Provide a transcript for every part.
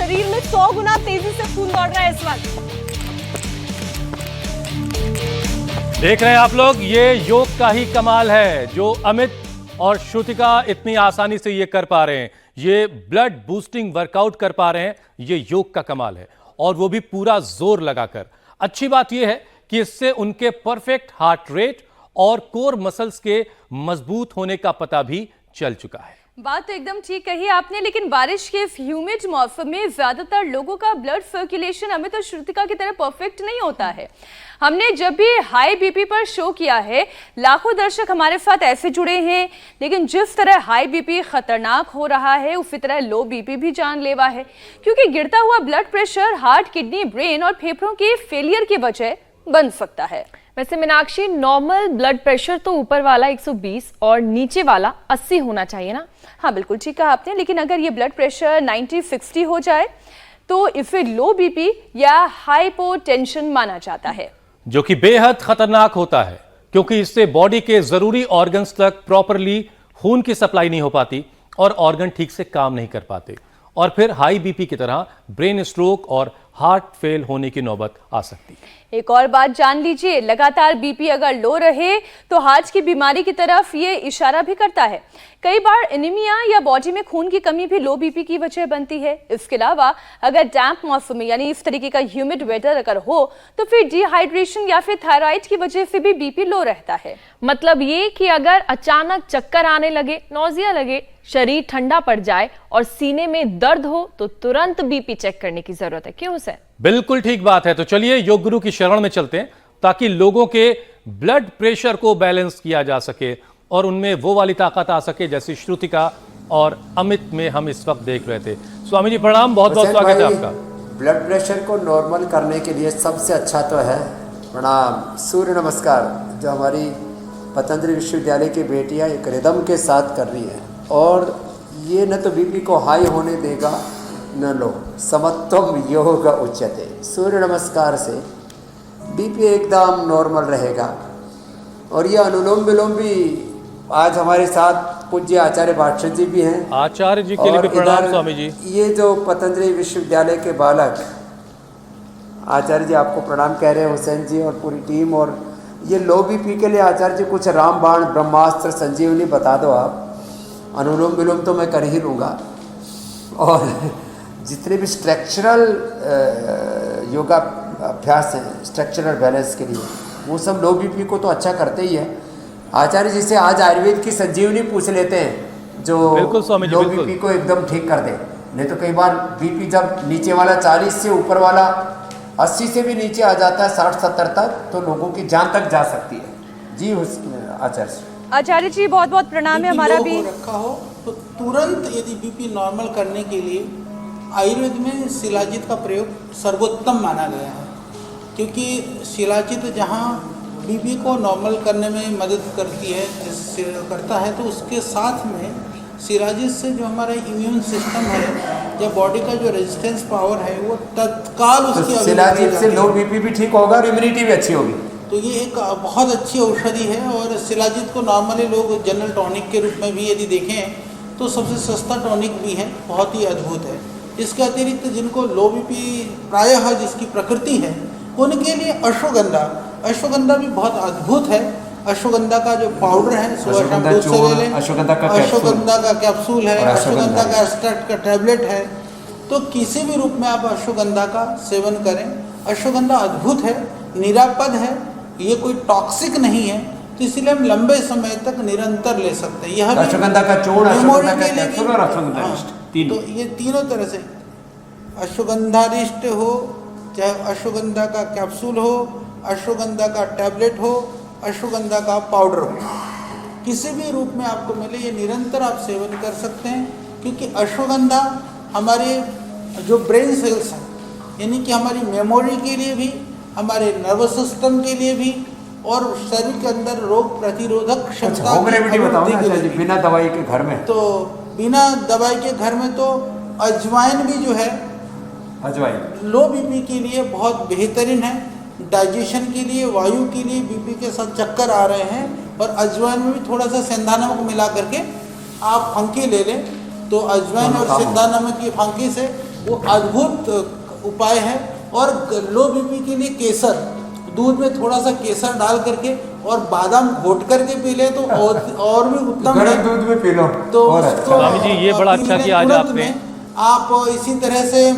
शरीर में 100 गुना तेजी से खून दौड़ रहा है इस वक्त। देख रहे हैं आप लोग, ये योग का ही कमाल है जो अमित और श्रुतिका इतनी आसानी से ये कर पा रहे हैं। ये ब्लड बूस्टिंग वर्कआउट कर पा रहे हैं, ये योग का कमाल है, और वो भी पूरा जोर लगाकर। अच्छी बात यह है कि इससे उनके परफेक्ट हार्ट रेट और कोर मसल्स के मजबूत होने का पता भी चल चुका है। बात तो एकदम ठीक कही आपने, लेकिन बारिश के ह्यूमिड मौसम में ज्यादातर लोगों का ब्लड सर्कुलेशन अमित और श्रुतिका की तरह परफेक्ट नहीं होता है। हमने जब भी हाई बीपी पर शो किया है, लाखों दर्शक हमारे साथ ऐसे जुड़े हैं, लेकिन जिस तरह हाई बीपी खतरनाक हो रहा है, उसी तरह लो बीपी भी जानलेवा है, क्योंकि गिरता हुआ blood pressure heart, kidney, brain और फेफड़ों के फेलियर की वजह बन सकता है। वैसे मीनाक्षी, नॉर्मल ब्लड प्रेशर तो ऊपर वाला 120 और नीचे वाला 80 होना चाहिए ना? हाँ, बिल्कुल ठीक कहा आपने, लेकिन अगर ये ब्लड प्रेशर 90-60 हो जाए तो इसे लो बीपी या हाइपोटेंशन माना जाता है, जो कि बेहद खतरनाक होता है, क्योंकि इससे बॉडी के जरूरी ऑर्गन्स तक प्रॉपरली खून की सप्लाई नहीं हो पाती और ऑर्गन ठीक से काम नहीं कर पाते, और फिर हाई बीपी की तरह ब्रेन स्ट्रोक और हार्ट फेल होने की नौबत आ सकती है। एक और बात जान लीजिए, लगातार बीपी अगर लो रहे तो हार्ट की बीमारी की तरफ ये इशारा भी करता है। कई बार एनीमिया या बॉडी में खून की कमी भी लो बीपी की वजह बनती है। इसके अलावा अगर डैम्प मौसम में यानी इस तरीके का ह्यूमिड वेदर अगर हो तो फिर डिहाइड्रेशन या फिर थायराइड की वजह से भी बीपी लो रहता है। मतलब ये कि अगर अचानक चक्कर आने लगे, नौजिया लगे, शरीर ठंडा पड़ जाए और सीने में दर्द हो तो तुरंत बीपी चेक करने की जरूरत है। क्यों सर? बिल्कुल ठीक बात है। तो चलिए योग गुरु की शरण में चलते हैं, ताकि लोगों के ब्लड प्रेशर को बैलेंस किया जा सके और उनमें वो वाली ताकत आ सके जैसी श्रुतिका और अमित में हम इस वक्त देख रहे थे। स्वामी जी प्रणाम, बहुत बहुत स्वागत है आपका। ब्लड प्रेशर को नॉर्मल करने के लिए सबसे अच्छा तो है प्रणाम, सूर्य नमस्कार, जो हमारी पतंजलि विश्वविद्यालय की बेटियां एक रिदम के साथ कर रही हैं, और ये न तो बीपी को हाई होने देगा न लो। समत्वम योग उच्यते। सूर्य नमस्कार से बीपी एकदम नॉर्मल रहेगा। और ये अनुलोम विलोम भी आज हमारे साथ पूज्य आचार्य भाष्य जी भी हैं। आचार्य जी के लिए भी प्रणाम स्वामी जी। ये जो पतंजलि विश्वविद्यालय के बालक आचार्य जी आपको प्रणाम कह रहे हैं, हुसैन जी और पूरी टीम। और ये लो बीपी के लिए आचार्य जी कुछ रामबाण, ब्रह्मास्त्र, संजीवनी बता दो आप। अनुलोम विलोम तो मैं कर ही लूँगा, और जितने भी स्ट्रक्चरल योगा अभ्यास हैं स्ट्रक्चरल बैलेंस के लिए, वो सब लो बीपी को तो अच्छा करते ही है। आचार्य जी से आज आयुर्वेद की संजीवनी पूछ लेते हैं, जो लो बीपी को एकदम ठीक कर दे। नहीं तो कई बार बीपी जब नीचे वाला 40 से ऊपर वाला 80 से भी नीचे आ जाता है, 60-70 तक, तो लोगों की जान तक जा सकती है। जी आचार्य जी बहुत बहुत प्रणाम है हमारा भी। रखा हो तो तुरंत यदि बीपी नॉर्मल करने के लिए आयुर्वेद में शिलाजित का प्रयोग सर्वोत्तम माना गया है, क्योंकि शिलाजित जहाँ बीपी को नॉर्मल करने में मदद करता है, तो उसके साथ में शिलाजित से जो हमारा इम्यून सिस्टम है या बॉडी का जो रेजिस्टेंस पावर है वो तत्काल उसकी शिलाजित से लो बीपी भी ठीक होगा और इम्यूनिटी भी अच्छी होगी। तो ये एक बहुत अच्छी औषधि है। और शिलाजित को नॉर्मली लोग जनरल टॉनिक के रूप में भी यदि देखें तो सबसे सस्ता टॉनिक भी है, बहुत ही अद्भुत है। इसके अतिरिक्त जिनको लो बीपी प्रायः जिसकी प्रकृति है, उनके लिए अश्वगंधा भी बहुत अद्भुत है। अश्वगंधा का जो पाउडर है सुबह शाम दूध से ले लें, अश्वगंधा का कैप्सूल है, अश्वगंधा का एक्सट्रैक्ट का टैबलेट है। तो किसी भी रूप में आप अश्वगंधा का सेवन करें। अश्वगंधा अद्भुत है, निरापद है, ये कोई टॉक्सिक नहीं है, तो इसलिए हम लंबे समय तक निरंतर ले सकते हैं। यह अश्वगंधा का चूर्ण, मेमोरी अश्वगंधा के का लिए कैप्सूल और अश्वगंधा रिष्ट, तो ये तीनों तरह से अश्वगंधा रिष्ट हो, चाहे अश्वगंधा का कैप्सूल हो, अश्वगंधा का टैबलेट हो, अश्वगंधा का पाउडर हो, किसी भी रूप में आपको मिले, ये निरंतर आप सेवन कर सकते हैं। क्योंकि अश्वगंधा हमारे जो ब्रेन सेल्स हैं, यानी कि हमारी मेमोरी के लिए भी, हमारे नर्वस सिस्टम के लिए भी, और शरीर के अंदर रोग प्रतिरोधक क्षमता बिना दवाई के घर में, तो बिना दवाई के घर में तो अजवाइन भी जो है, अजवाइन लो बीपी के लिए बहुत बेहतरीन है। डाइजेशन के लिए, वायु के लिए, बीपी के साथ चक्कर आ रहे हैं, और अजवाइन में भी थोड़ा सा सेंधा नमक मिला करके आप फंकी ले लें, तो अजवाइन और सेंधा नमक की फंकी से वो अद्भुत उपाय है। और लो बीपी के लिए केसर, दूध में थोड़ा सा केसर डाल करके और बादाम घोट करके पी ले तो और भी उत्तम है। गर्म दूध में पी लो तो और उसको अच्छा। स्वामी जी, ये बड़ा पी अच्छा लें किया आज तुरंत आपने। में। आप इसी तरह से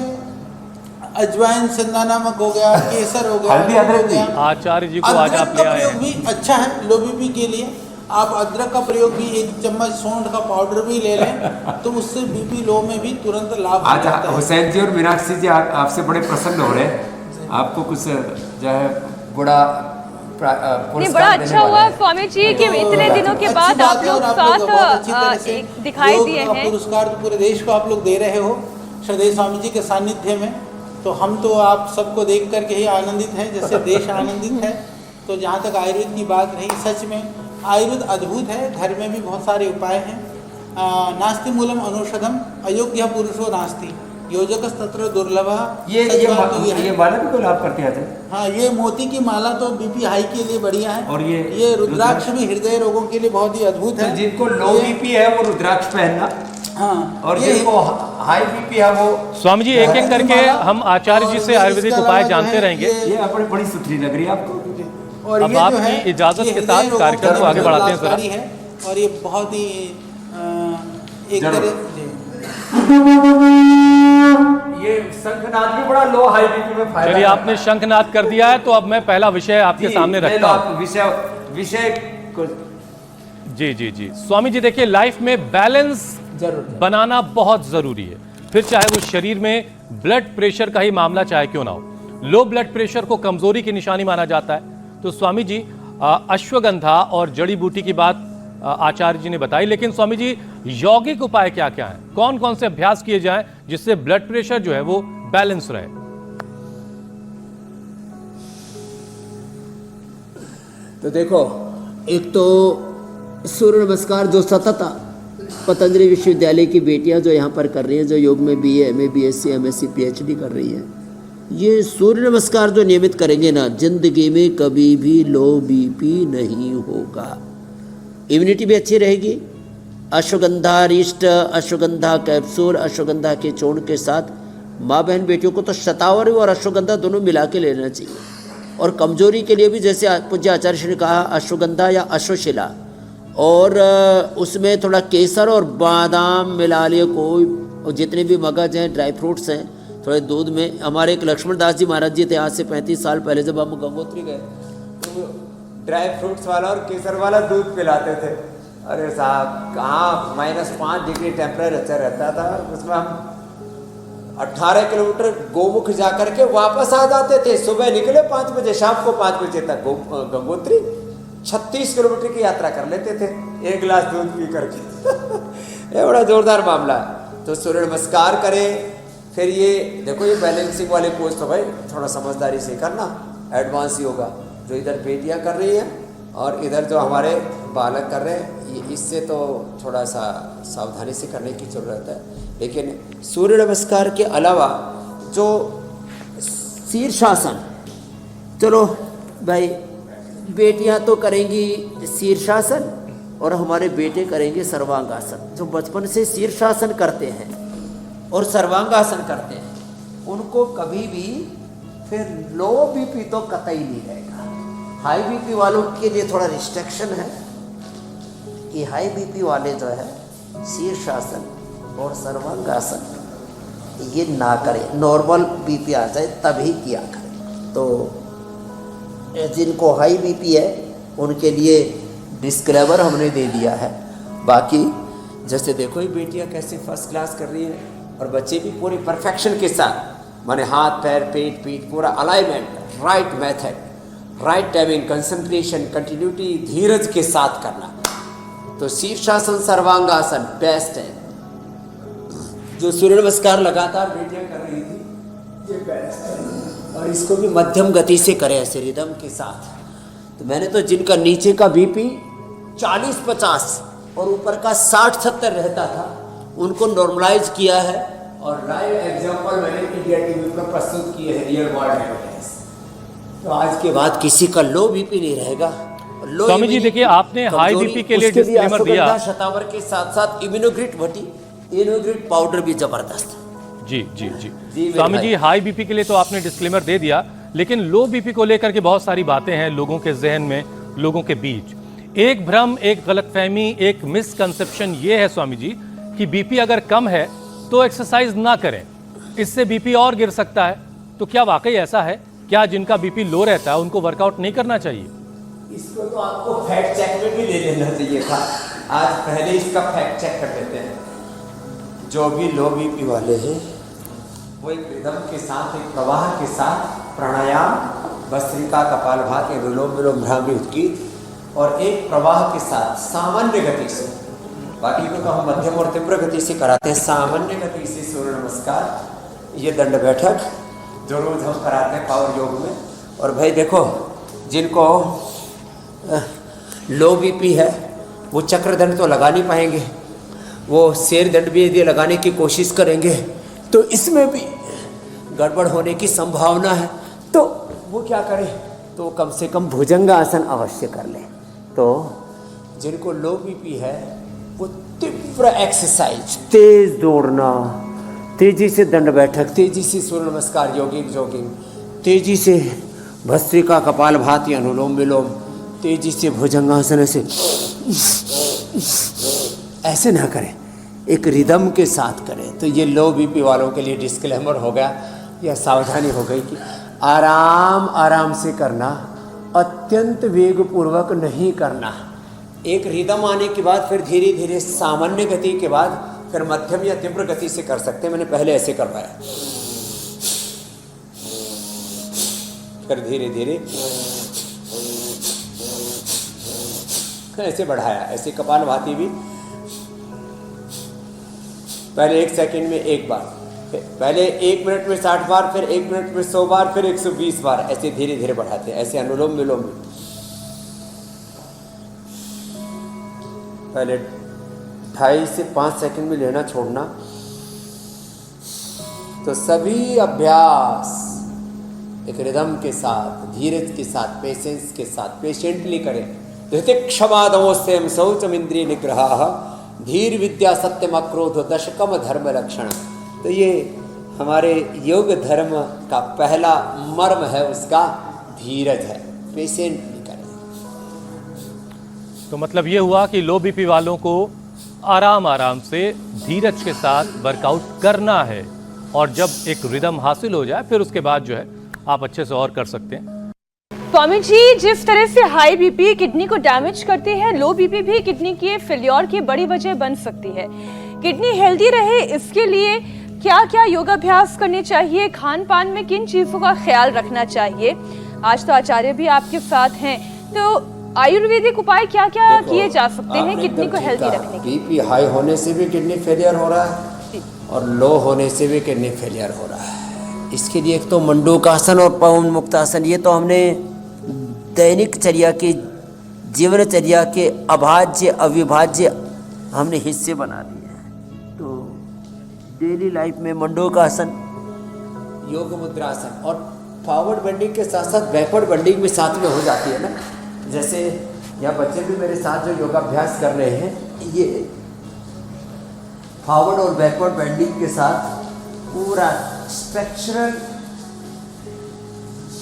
अजवाइन, सेंधा नमक हो गया, केसर हो गया, हल्दी, दूध हो अदरक गया। आचार्य जी को आज अदरक आप ले का आए प्रयोग हैं। भी अच्छा है लो बीपी के लिए। आप अदरक का प्रयोग भी, 1 चम्मच सौंठ का पाउडर भी ले लें तो उससे बीपी लो में भी तुरंत लाभ आज मिलता है। हुसैन जी और मीनाक्षी जी आपसे बड़े प्रसन्न हो रहे हैं। आपको कुछ जो है बड़ा नहीं, बड़ा अच्छा हुआ स्वामी जी कि इतने दिनों के अच्छी बाद बात आप है और लोग बहुत अच्छी तरह साथ से दिखाई योग दिए का हैं। पुरस्कार तो पूरे देश को आप लोग दे रहे हो श्रद्धेय स्वामी जी के सानिध्य में। तो हम तो आप सबको देख करके ही आनंदित हैं, जैसे देश आनंदित है। तो जहाँ तक आयुर्वेद की बात रही, सच में आयुर्वेद अद्भुत है। घर में भी बहुत सारे उपाय हैं। नास्ति मूलम अनुषधम अयोग्य पुरुषो नास्ति योजक तत्र दुर्लभ। ये माला भी कोई लाभ करते हैं। हाँ, ये मोती की माला तो बीपी हाई के लिए बढ़िया है। और ये रुद्राक्ष भी हृदय रोगों के लिए बहुत ही अद्भुत है। जिनको लो बीपी है वो रुद्राक्ष पहनना, हाँ, और जिनको हाई बीपी है वो स्वामी जी, एक एक करके हम आचार्य जी से आयुर्वेदिक उपाय जानते रहेंगे। ये अपनी बड़ी सुथरी लग रही है आपको। और अब ये जो आपकी है, इजाजत ये के हृदय साथ रोगों कार्यक्रम के को आगे लिए बढ़ाते हैं जरा। लाभकारी है। और ये बहुत ही एक जरूर। तरह जी। ये शंखनाद भी बड़ा लो हाई बीपी में फायदा चलिए, करता आपने है। शंखनाद कर दिया है तो अब मैं पहला विषय आपके जी, सामने ले रखता लो हूँ। आप विषय को जी जी जी स्वामी जी, देखिए लाइफ में बैलेंस जरूर बनाना बहुत जरूरी है। फिर चाहे वो शरीर में ब्लड प्रेशर का ही मामला चाहे क्यों ना हो। लो ब्लड प्रेशर को कमजोरी की निशानी माना जाता है। तो स्वामी जी, अश्वगंधा और जड़ी बूटी की बात आचार्य जी ने बताई, लेकिन स्वामी जी यौगिक उपाय क्या क्या हैं? कौन कौन से अभ्यास किए जाएं जिससे ब्लड प्रेशर जो है वो बैलेंस रहे? तो देखो, एक तो सूर्य नमस्कार जो सतत पतंजलि विश्वविद्यालय की बेटियां जो यहाँ पर कर रही हैं, जो योग में BA, MA, BSc, MSc, PhD कर रही हैं, ये सूर्य नमस्कार जो नियमित करेंगे ना, जिंदगी में कभी भी लो बीपी नहीं होगा। इम्यूनिटी भी अच्छी रहेगी। अश्वगंधा रिष्ट, अश्वगंधा कैप्सूल, अश्वगंधा के चूर्ण के साथ माँ बहन बेटियों को तो शतावरी और अश्वगंधा दोनों मिला के लेना चाहिए। और कमजोरी के लिए भी जैसे पूज्य आचार्य श्री ने कहा, अश्वगंधा या अश्वशिला और उसमें थोड़ा केसर और बादाम मिला लिए, कोई जितने भी मगज हैं, ड्राई फ्रूट्स हैं, थोड़े दूध में। हमारे एक लक्ष्मण दास जी महाराज जी थे, आज से 35 साल पहले जब हम गंगोत्री गए तो ड्राई फ्रूट्स वाला और केसर वाला दूध पिलाते थे। अरे साहब, कहाँ -5 डिग्री टेम्परेचर रहता था। उसमें हम 18 किलोमीटर गोमुख जा करके वापस आ जाते थे। सुबह निकले 5 बजे, शाम को 5 बजे तक गंगोत्री 36 किलोमीटर की यात्रा कर लेते थे 1 गिलास दूध पी करके। ये बड़ा जोरदार मामला है। तो सूर्य नमस्कार करें। फिर ये देखो, ये बैलेंसिंग वाले कोर्स तो भाई थोड़ा समझदारी से करना, एडवांस योगा जो इधर बेटियां कर रही हैं और इधर जो हमारे बालक कर रहे हैं, ये इससे तो थोड़ा सा सावधानी से करने की ज़रूरत है। लेकिन सूर्य नमस्कार के अलावा जो शीर्षासन, चलो भाई बेटियां तो करेंगी शीर्षासन और हमारे बेटे करेंगे सर्वांगासन। जो बचपन से शीर्षासन करते हैं और सर्वांगासन करते हैं, उनको कभी भी फिर लो बीपी तो कतई नहीं रहेगा। हाई बीपी वालों के लिए थोड़ा रिस्ट्रिक्शन है कि हाई बीपी वाले जो है शीर्षासन और सर्वांगासन ये ना करें। नॉर्मल बीपी आ जाए तभी किया करें। तो जिनको हाई बीपी है उनके लिए डिस्क्लेमर हमने दे दिया है। बाकी जैसे देखो ये बेटियां कैसे फर्स्ट क्लास कर रही हैं और बच्चे भी पूरी परफेक्शन के साथ, माने हाथ पैर पेट पीठ पूरा alignment, right method, right timing, concentration, continuity, धीरज के साथ करना। तो शीर्षासन सर्वांगासन बेस्ट है। जो सूर्य नमस्कार लगातार बेटियां कर रही थी, ये बेस्ट है। और इसको भी मध्यम गति से करें, ऐसे रिदम के साथ। तो मैंने तो जिनका नीचे का बीपी 40-50 और ऊपर का 60-70 रहता था, उनको नॉर्मलाइज किया है और लाइव एग्जांपल मैंने इंडिया टीवी पर प्रस्तुत किए हैं, रियल वर्ल्ड एविडेंस। तो आज के बाद किसी का लो बीपी नहीं रहेगा। स्वामी जी देखिए, आपने हाई बीपी के लिए डिस्क्लेमर दिया। शतावर के साथ साथ इम्यूनोग्रिट भटी, इम्यूनोग्रिट पाउडर भी जबरदस्त। जी जी जी मेरे स्वामी भाई। जी, हाई बीपी के लिए तो आपने डिस्क्लेमर दे दिया, लेकिन लो बीपी को लेकर के बहुत सारी बातें हैं लोगों के जहन में, लोगों के बीच। एक भ्रम, एक गलतफहमी, एक मिसकंसेप्शन ये है स्वामी जी कि बीपी अगर कम है तो एक्सरसाइज ना करें, इससे बीपी और गिर सकता है। तो क्या वाकई ऐसा है? क्या जिनका बीपी लो रहता है उनको वर्कआउट नहीं करना चाहिए? इसको तो आपको फैक्ट चेक में भी ले लेना चाहिए था। आज पहले इसका फैक्ट चेक कर लेते हैं। जो भी लो बीपी वाले हैं वो एक रिदम के साथ, एक प्रवाह के साथ प्राणायाम, भस्त्रिका, कपालभाति, अनुलोम विलोम, भ्रामरी, उत्कीर्त और एक प्रवाह के साथ सामान्य गति से, बाकी को तो हम मध्यम और तीव्र गति से कराते हैं, सामान्य गति से सूर्य नमस्कार, ये दंड बैठक जो रोज हम कराते हैं पावर योग में। और भाई देखो, जिनको लो बीपी है वो चक्र दंड तो लगा नहीं पाएंगे, वो शेर दंड भी यदि लगाने की कोशिश करेंगे तो इसमें भी गड़बड़ होने की संभावना है। तो वो क्या करें, तो कम से कम भुजंगासन अवश्य कर लें। तो जिनको लो बीपी है वो तीव्र एक्सरसाइज, तेज दौड़ना, तेजी से दंड बैठक, तेजी से सूर्य नमस्कार, जॉगिंग, तेजी से भस्त्रिका, कपालभाति, अनुलोम विलोम, तेजी से भुजंगासन, ऐसे ना करें, एक रिदम के साथ करें। तो ये लो बीपी वालों के लिए डिस्क्लेमर हो गया, यह सावधानी हो गई कि आराम आराम से करना, अत्यंत वेगपूर्वक नहीं करना। एक रिदम आने के बाद फिर धीरे धीरे सामान्य गति के बाद फिर मध्यम या तीव्र गति से कर सकते हैं। मैंने पहले ऐसे करवाया, फिर धीरे धीरे ऐसे बढ़ाया, ऐसे कपालभाति भी पहले 1 सेकंड में 1 बार, पहले 1 मिनट में 60 बार, फिर 1 मिनट में 100 बार, फिर 120 बार, ऐसे धीरे धीरे बढ़ाते हैं। ऐसे अनुलोम विलोम में पहले 2.5 से 5 सेकंड में लेना छोड़ना। तो सभी अभ्यास एक रिदम के साथ, धीरज के साथ, पेशेंस के साथ, पेशेंटली करें। धृतिक्षमादमोस्यम शौचम इंद्रिय निग्रह, धीर विद्या सत्यम अक्रोध दशकम धर्म लक्षण। तो ये हमारे योग धर्म का पहला मर्म है, उसका धीरज है, पेशेंटली करें। तो मतलब ये हुआ कि लो बीपी वालों को आराम आराम से धीरज के साथ वर्कआउट करना है, और जब एक रिदम हासिल हो जाए फिर उसके बाद जो है आप अच्छे से और कर सकते हैं। स्वामी जी, जिस तरह से हाई बीपी किडनी को डैमेज करती है, लो बीपी भी किडनी के फेल्योर की बड़ी वजह बन सकती है। किडनी हेल्दी रहे इसके लिए क्या क्या योगाभ्यास करने चाहिए, खान पान में किन चीजों का ख्याल रखना चाहिए? आज तो आचार्य भी आपके साथ हैं, तो आयुर्वेदिक उपाय क्या क्या किए जा सकते हैं किडनी को हेल्दी रखने के? बीपी हाई होने से भी किडनी फेलियर हो रहा है और लो होने से भी किडनी फेलियर हो रहा है। इसके लिए एक तो मंडूकासन और पवन मुक्तासन, ये तो हमने दैनिक चर्या के, जीवनचर्या के अभाज्य अविभाज्य हमने हिस्से बना दिए हैं। तो डेली लाइफ में मंडूकासन, योग मुद्रासन और फॉरवर्ड बेंडिंग के साथ साथ बैकवर्ड बेंडिंग भी साथ में हो जाती है ना। जैसे यहाँ बच्चे भी मेरे साथ जो योगाभ्यास कर रहे हैं, ये फॉरवर्ड और बैकवर्ड बेंडिंग के साथ पूरा स्ट्रक्चरल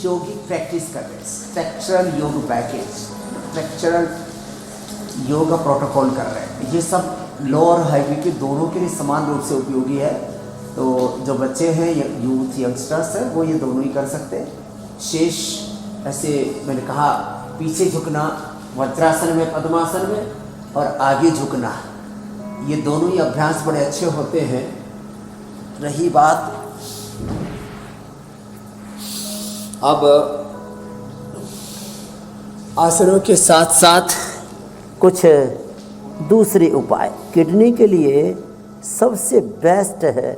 योगिक प्रैक्टिस कर रहे हैं, स्ट्रक्चरल योग पैकेज, स्ट्रक्चरल योगा प्रोटोकॉल कर रहे हैं। ये सब लो और हाई बीपी दोनों के लिए समान रूप से उपयोगी है। तो जो बच्चे हैं, यूथ, यंगस्टर्स हैं, वो ये दोनों ही कर सकते हैं। शेष ऐसे मैंने कहा, पीछे झुकना वज्रासन में, पद्मासन में, और आगे झुकना, ये दोनों ही अभ्यास बड़े अच्छे होते हैं। रही बात अब आसनों के साथ साथ कुछ दूसरे उपाय किडनी के लिए सबसे बेस्ट है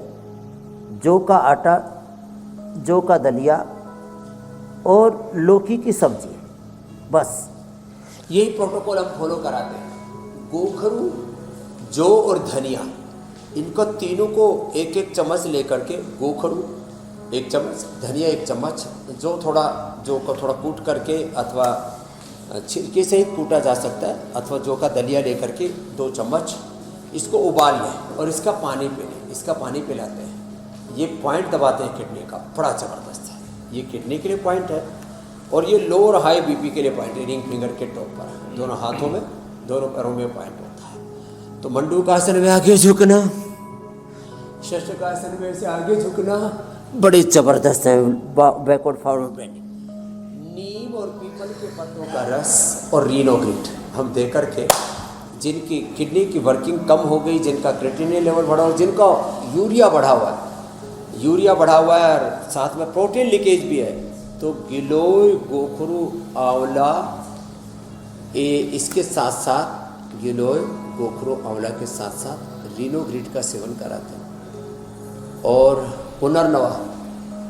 जौ का आटा, जौ का दलिया और लौकी की सब्जी। बस यही प्रोटोकॉल हम फॉलो कराते हैं। गोखरू, जौ और धनिया, इनको तीनों को एक एक चम्मच लेकर के, गोखरू 1 चम्मच, धनिया 1 चम्मच, जौ को थोड़ा कूट करके अथवा छिलके से ही कूटा जा सकता है, अथवा जौ का दलिया लेकर के 2 चम्मच, इसको उबाल लें और इसका पानी पी लें। इसका पानी पिलाते हैं। ये पॉइंट दबाते हैं किडनी का, बड़ा ज़बरदस्त है। ये किडनी के लिए पॉइंट है और ये लो और हाई बीपी के लिए पॉइंट है। रिंग फिंगर के टॉप पर दोनों हाथों में, दोनों पैरों में पॉइंट होता है। तो मंडूकासन में आगे झुकना, शशकासन में से आगे झुकना बड़ी ज़बरदस्त है। Backward forward bending. नीम और पीपल के पत्तों का रस और रीनोग्रिट हम दे करके जिनकी किडनी की वर्किंग कम हो गई, जिनका क्रिएटिनिन लेवल बढ़ा और जिनका यूरिया बढ़ा हुआ है, और साथ में प्रोटीन लीकेज भी है, तो गिलोय, गोखरू, आंवला, इसके साथ साथ गिलोय, गोखरू, आंवला के साथ साथ रीनोग्रिट का सेवन कराते हैं। और पुनर्नवा,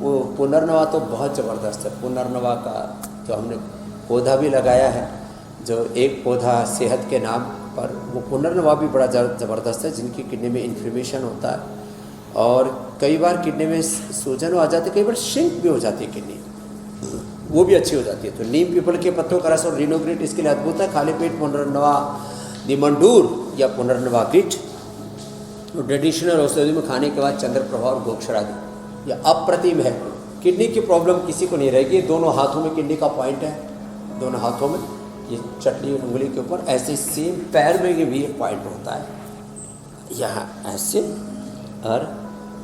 वो पुनर्नवा तो बहुत ज़बरदस्त है। पुनर्नवा का जो हमने पौधा भी लगाया है, जो एक पौधा सेहत के नाम पर, वो पुनर्नवा भी बड़ा ज़बरदस्त है। जिनकी किडनी में इन्फ्लेमेशन होता है और कई बार किडनी में सूजन आ जाती है, कई बार श्रिंक भी हो जाती है किडनी, वो भी अच्छी हो जाती है। तो नीम पीपल के पत्तों का रस और रीनोग्रिट इसके लिए अद्भुत है। खाली पेट पुनर्नवा निमंडूर या पुनर्नवा ग्रिट ट्रेडिशनल औषधि में खाने के बाद चंद्रप्रभा और गोक्षरादि यह अप्रतिम है। किडनी की प्रॉब्लम किसी को नहीं रहेगी। दोनों हाथों में किडनी का पॉइंट है, दोनों हाथों में, ये चटनी उंगली के ऊपर, ऐसे सेम पैर में भी एक पॉइंट होता है, यहाँ ऐसे और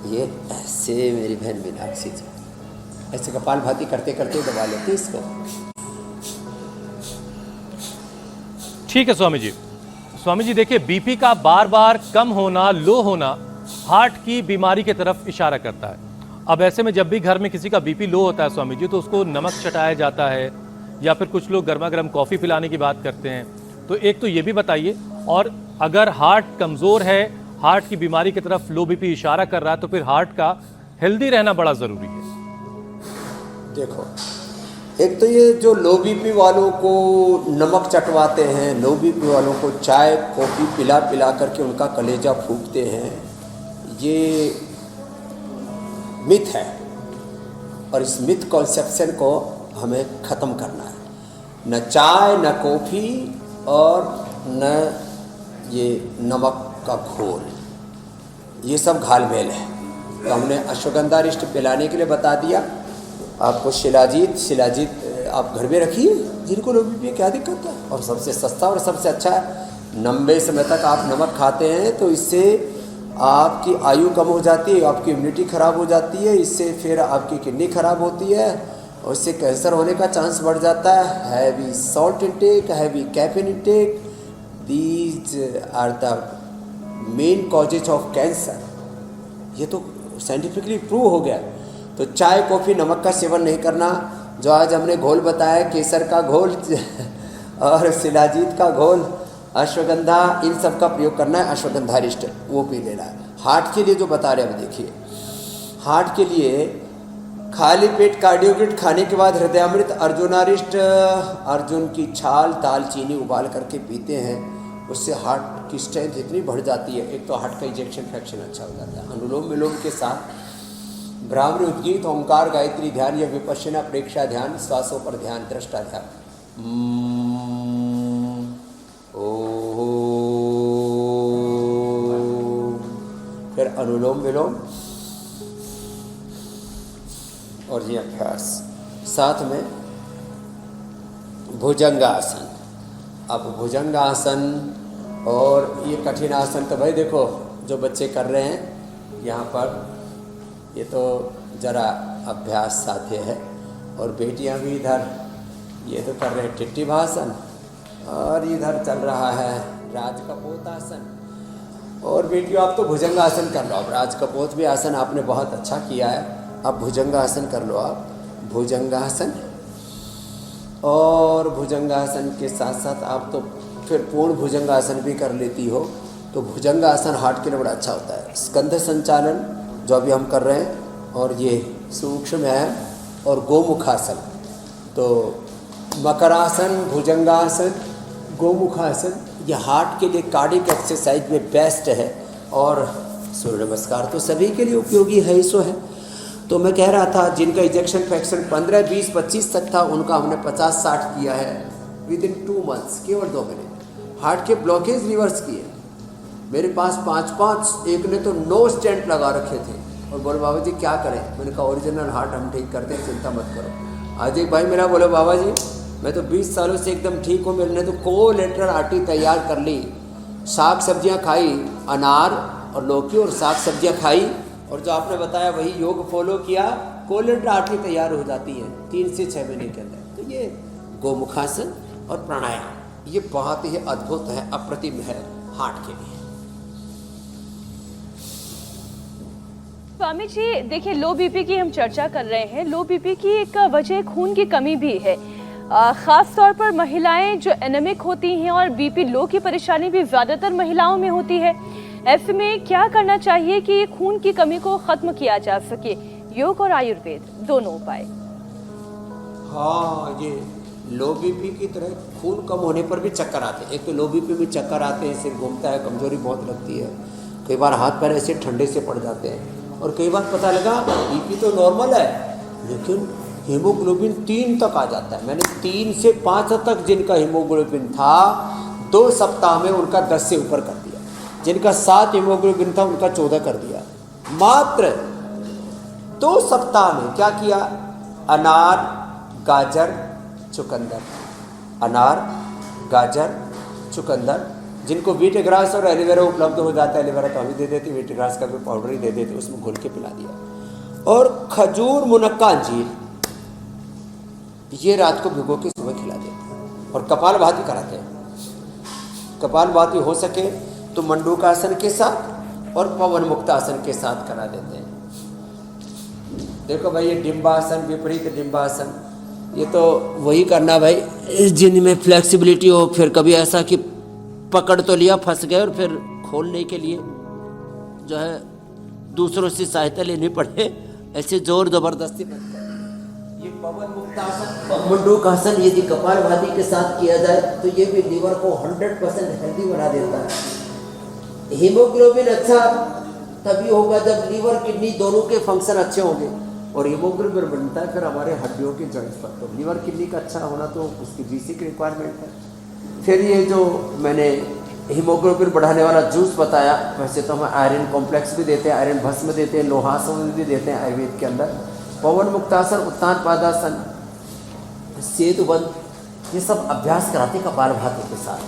ये ऐसे। मेरी बहन मीनाक्षी जी ऐसे कपालभाति करते करते दबा लेते इसको। ठीक है स्वामी जी। स्वामी जी देखिए, बीपी का बार बार कम होना, लो होना हार्ट की बीमारी की तरफ इशारा करता है। अब ऐसे में जब भी घर में किसी का बीपी लो होता है स्वामी जी, तो उसको नमक चटाया जाता है या फिर कुछ लोग गर्मा गर्म कॉफ़ी पिलाने की बात करते हैं। तो एक तो ये भी बताइए, और अगर हार्ट कमज़ोर है, हार्ट की बीमारी की तरफ लो बीपी इशारा कर रहा है, तो फिर हार्ट का हेल्दी रहना बड़ा ज़रूरी है। देखो, एक तो ये जो लो बीपी वालों को नमक चटवाते हैं, लो बीपी वालों को चाय कॉफ़ी पिला पिला करके उनका कलेजा फूंकते हैं, ये मिथ है। और इस मिथ कॉन्सेप्शन को हमें ख़त्म करना है। न चाय, न कॉफ़ी और न ये नमक का घोल, ये सब घालमेल है। तो हमने अश्वगंधा रिष्ट पिलाने के लिए बता दिया। आपको शिलाजीत आप घर में रखिए, जिनको लो बीपी क्या दिक्कत है, और सबसे सस्ता और सबसे अच्छा है। 90 समय तक आप नमक खाते हैं तो इससे आपकी आयु कम हो जाती है, आपकी इम्यूनिटी ख़राब हो जाती है, इससे फिर आपकी किडनी ख़राब होती है और इससे कैंसर होने का चांस बढ़ जाता है। Heavy salt intake, heavy caffeine intake, these are the main causes of cancer. ये तो साइंटिफिकली प्रूव हो गया। तो चाय कॉफ़ी नमक का सेवन नहीं करना। जो आज हमने घोल बताया, केसर का घोल और शिलाजीत का घोल, अश्वगंधा, इन सब का प्रयोग करना है। अश्वगंधा रिष्ट वो पी लेना है। हार्ट के लिए जो बता रहे हैं, अब देखिए, हार्ट के लिए खाली पेट कार्डियोग्रिट खाने के बाद हृदयामृत, अर्जुनारिष्ट, अर्जुन की छाल, दालचीनी उबाल करके पीते हैं। उससे हार्ट की स्ट्रेंथ इतनी बढ़ जाती है। एक तो हार्ट का इजेक्शन फ्रैक्शन अच्छा हो जाता है। अनुलोम विलोम के साथ ब्राह्मणी उद्गीत, ओंकार, गायत्री ध्यान या विपश्यना प्रेक्षा ध्यान, श्वासों पर ध्यान, दृष्टा ध्यान, फिर अनुलोम विलोम और ये अभ्यास, साथ में भुजंगासन। अब भुजंगासन और ये कठिन आसन तो भाई देखो जो बच्चे कर रहे हैं यहाँ पर, ये तो ज़रा अभ्यास साध्य है। और बेटियाँ भी इधर ये तो कर रहे हैं टिट्टी भासन, और इधर चल रहा है राजकपोत आसन। और बेटियों आप तो भुजंगासन कर लो। अब राजकपोत भी आसन आपने बहुत अच्छा किया है, अब भुजंगासन कर लो आप। भुजंगासन, और भुजंगासन के साथ साथ आप तो फिर पूर्ण भुजंगासन भी कर लेती हो। तो भुजंगासन हार्ट के लिए बड़ा अच्छा होता है। स्कंध संचालन जो अभी हम कर रहे हैं, और ये सूक्ष्म है, और गोमुखासन। तो मकरासन, भुजंगासन, गोमुखासन, ये हार्ट के लिए कार्डिक एक्सरसाइज में बेस्ट है। और सूर्य नमस्कार तो सभी के लिए उपयोगी है ही सो है। तो मैं कह रहा था जिनका इजेक्शन फ्रैक्शन 15, 20, 25 तक था, उनका हमने 50-60 किया है विद इन 2 मंथ्स, केवल 2 महीने। हार्ट के ब्लॉकेज रिवर्स किए। मेरे पास 5-5, एक ने तो 9 स्टेंट लगा रखे थे, और बोले बाबा जी क्या करें? मैंने कहा ओरिजिनल हार्ट हम ठीक करते हैं, चिंता मत करो। आज एक भाई मेरा बोले बाबा जी मैं तो 20 सालों से एकदम ठीक हूँ, मैंने तो कोलेटरल आर्टरी तैयार कर ली, साग सब्जियाँ खाई, अनार और लौकी और साग सब्जियाँ खाई, और जो आपने बताया वही योग फॉलो किया, कोलेटरल आर्टरी तैयार हो जाती है 3 से 6 महीने के अंदर। तो ये गोमुखासन और प्राणायाम ये बहुत ही अद्भुत है, अप्रतिम है हार्ट के लिए। स्वामी जी देखिए, लो बीपी की हम चर्चा कर रहे हैं। लो बीपी की एक वजह खून की कमी भी है, खास तौर पर महिलाएं जो एनेमिक होती हैं और बीपी लो की परेशानी भी ज्यादातर महिलाओं में होती है। ऐसे में क्या करना चाहिए कि ये खून की कमी को खत्म किया जा सके? योग और आयुर्वेद दोनों उपाय। हाँ, ये लो बीपी की तरह खून कम होने पर भी चक्कर आते हैं। एक तो लो बीपी में चक्कर आते हैं, सिर घूमता है, कमजोरी बहुत लगती है, कई बार हाथ पैर ऐसे ठंडे से पड़ जाते हैं, और कई बार पता लगा बीपी तो नॉर्मल है लेकिन हीमोग्लोबिन 3 तक आ जाता है। मैंने 3 से 5 तक जिनका हीमोग्लोबिन था 2 सप्ताह में उनका 10 से ऊपर कर दिया, जिनका 7 हीमोग्लोबिन था उनका 14 कर दिया। मात्र 2 सप्ताह में क्या किया? अनार, गाजर, चुकंदर, अनार, गाजर, चुकंदर, जिनको वीट ग्रास और एलोवेरा उपलब्ध हो जाता है, एलोवेरा तो हम ही दे देते, वीट ग्रास का भी पाउडर ही दे देते, उसमें घोल के पिला दिया। और खजूर, मुनक्का, अंजीर ये रात को भिगो के सुबह खिला देते हैं। और कपालभाति कराते हैं। कपालभाति हो सके तो मंडूकासन के साथ और पवन मुक्तासन के साथ करा देते हैं। देखो भाई, ये डिम्बासन, विपरीत डिम्बासन, ये तो वही करना भाई जिनमें फ्लेक्सिबिलिटी हो। फिर कभी ऐसा कि पकड़ तो लिया, फंस गए, और फिर खोलने के लिए जो है दूसरों से सहायता लेनी पड़े, ऐसे जोर जबरदस्ती बनता है। ये पवन मुक्तासन, मंडूकासन यदि कपालभाति के साथ किया जाए तो ये भी लीवर को 100% हेल्दी बना देता है। हीमोग्लोबिन अच्छा तभी होगा जब लीवर किडनी दोनों के फंक्शन अच्छे होंगे, और हीमोग्लोबिन बनता है फिर हमारे हड्डियों के जॉइंट्स पर। तो लीवर किडनी का अच्छा होना तो उसकी बेसिक रिक्वायरमेंट है। फिर ये जो मैंने हीमोग्लोबिन बढ़ाने वाला जूस बताया, वैसे तो हम आयरन कॉम्प्लेक्स भी देते हैं, आयरन भस्म देते हैं, लोहासन भी देते हैं आयुर्वेद के अंदर। पवन मुक्तासन, उत्तान पादासन, सेतुबंध, ये सब अभ्यास कराते कपालभाति के साथ।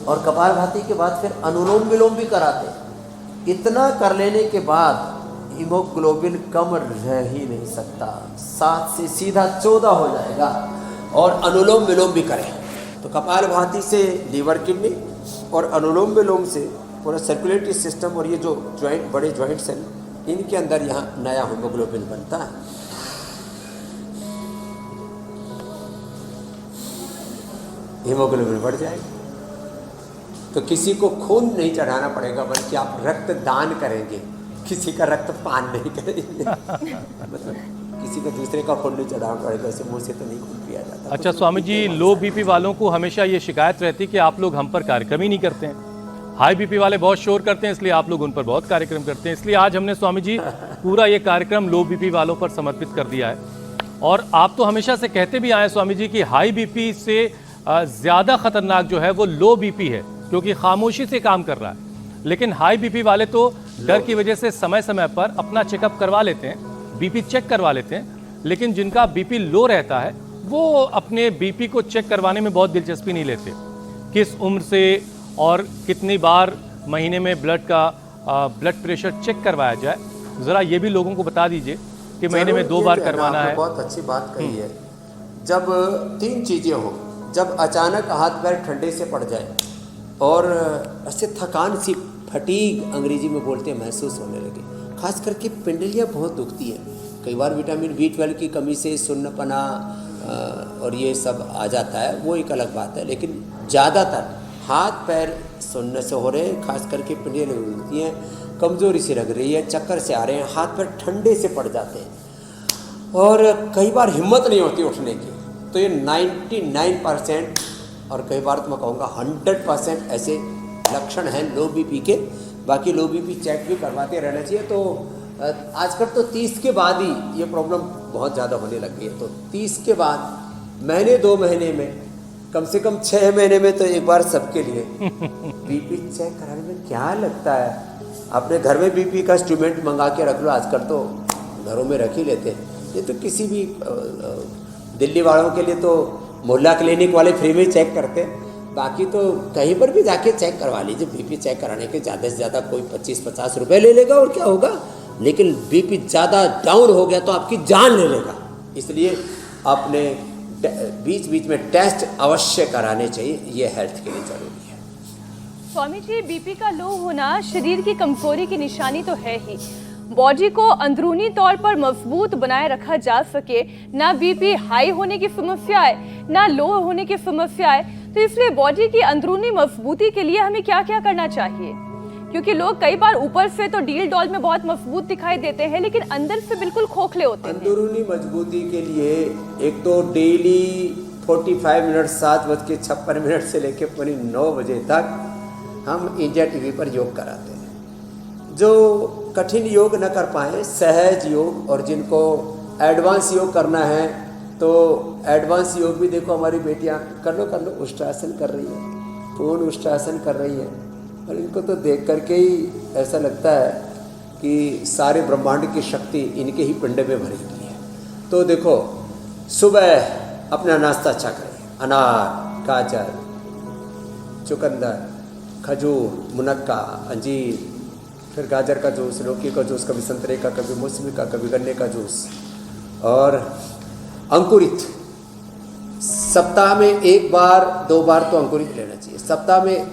और कपालभाति के बाद फिर अनुलोम विलोम भी कराते। इतना कर लेने के बाद हीमोग्लोबिन कम रह ही नहीं सकता, 7 से सीधा 14 हो जाएगा। और अनुलोम विलोम भी करें तो कपालभाति से लीवर किडनी और अनुलोम विलोम से पूरा सर्कुलेटरी सिस्टम और ये जो जॉइंट, बड़े जॉइंट्स हैं, इनके अंदर यहाँ नया हीमोग्लोबिन बनता है। हीमोग्लोबिन बढ़ जाएगा तो किसी को खून नहीं चढ़ाना पड़ेगा, बल्कि आप रक्त दान करेंगे, किसी का रक्त पान नहीं करेंगे। मतलब किसी का दूसरे का खून नहीं चढ़ाना पड़ेगा, ऐसे मुंह से तो नहीं खून पिया जाता। अच्छा स्वामी जी, लो बीपी वालों को हमेशा ये शिकायत रहती है कि आप लोग हम पर कार्यक्रम ही नहीं करते हैं। हाई बीपी वाले बहुत शोर करते हैं, इसलिए आप लोग उन पर बहुत कार्यक्रम करते हैं। इसलिए आज हमने स्वामी जी पूरा ये कार्यक्रम लो बीपी वालों पर समर्पित कर दिया है। और आप तो हमेशा से कहते भी आए स्वामी जी कि हाई बीपी से ज़्यादा खतरनाक जो है वो लो बीपी है, क्योंकि खामोशी से काम कर रहा है। लेकिन हाई बीपी वाले तो डर की वजह से समय समय पर अपना चेकअप करवा लेते हैं, बीपी चेक करवा लेते हैं, लेकिन जिनका बीपी लो रहता है वो अपने बीपी को चेक करवाने में बहुत दिलचस्पी नहीं लेते। किस उम्र से और कितनी बार महीने में ब्लड प्रेशर चेक करवाया जाए, ज़रा ये भी लोगों को बता दीजिए कि महीने में 2 बार करवाना है। बहुत अच्छी बात कही है। जब 3 चीज़ें हो, जब अचानक हाथ पैर ठंडे से पड़ जाए और ऐसे थकान सी, फटीग अंग्रेजी में बोलते हैं, महसूस होने लगे, खास करके पिंडलियाँ बहुत दुखती हैं। कई बार विटामिन B12 की कमी से सुन्नपना और ये सब आ जाता है, वो एक अलग बात है। लेकिन ज़्यादातर हाथ पैर सुन्न से हो रहे हैं, खास करके पिंडलियाँ दुखती हैं, कमज़ोरी से लग रही है, चक्कर से आ रहे हैं, हाथ पैर ठंडे से पड़ जाते हैं और कई बार हिम्मत नहीं होती उठने की। तो ये 99% और कई बार तो मैं कहूँगा 100% ऐसे लक्षण हैं लो बीपी के। बाकी लो बीपी चेक भी करवाते रहना चाहिए। तो आजकल तो 30 के बाद ही ये प्रॉब्लम बहुत ज़्यादा होने लगी है। तो 30 के बाद महीने 2 महीने में, कम से कम 6 महीने में तो एक बार सबके लिए बीपी चेक कराने में क्या लगता है, अपने घर में बीपी का इंस्ट्रूमेंट मंगा के रख लो, आजकल तो घरों में रख ही लेते हैं। ये तो किसी भी दिल्ली वालों के लिए तो मोहल्ला क्लिनिक वाले फ्री में चेक करते हैं, बाकी तो कहीं पर भी जाके चेक करवा लीजिए। बीपी चेक कराने के ज़्यादा से ज़्यादा कोई 25-50 रुपये ले लेगा और क्या होगा, लेकिन बीपी ज़्यादा डाउन हो गया तो आपकी जान ले लेगा। इसलिए आपने बीच बीच में टेस्ट अवश्य कराने चाहिए, ये हेल्थ के लिए ज़रूरी है। स्वामी जी, बीपी का लो होना शरीर की कमजोरी की निशानी तो है ही। बॉडी को अंदरूनी तौर पर मजबूत बनाए रखा जा सके, ना बीपी हाई होने की समस्या है ना लो होने की समस्या है, तो इसलिए बॉडी की अंदरूनी मजबूती के लिए हमें क्या क्या करना चाहिए? क्योंकि लोग कई बार ऊपर से तो डील डॉल में बहुत मजबूत दिखाई देते हैं, लेकिन अंदर से बिल्कुल खोखले होते हैं। अंदरूनी मजबूती के लिए एक तो डेली 45 मिनट 7:56 से लेकर पूरी 9 बजे तक हम इंडिया टीवी पर योग कराते हैं। जो कठिन योग न कर पाए, सहज योग, और जिनको एडवांस योग करना है तो एडवांस योग भी देखो हमारी बेटियां कर लो उष्ट्रासन कर रही है, पूर्ण उष्ट्रासन कर रही है, और इनको तो देख करके ही ऐसा लगता है कि सारे ब्रह्मांड की शक्ति इनके ही पिंड में भरी हुई है। तो देखो सुबह अपना नाश्ता अच्छा करें, अनार, गाजर, चुकंदर, खजूर, मुनक्का, अंजीर, फिर गाजर का जूस, लौकी का जूस, कभी संतरे का, कभी मौसमी का, कभी गन्ने का जूस, और अंकुरित सप्ताह में 1 बार 2 बार तो अंकुरित लेना चाहिए। सप्ताह में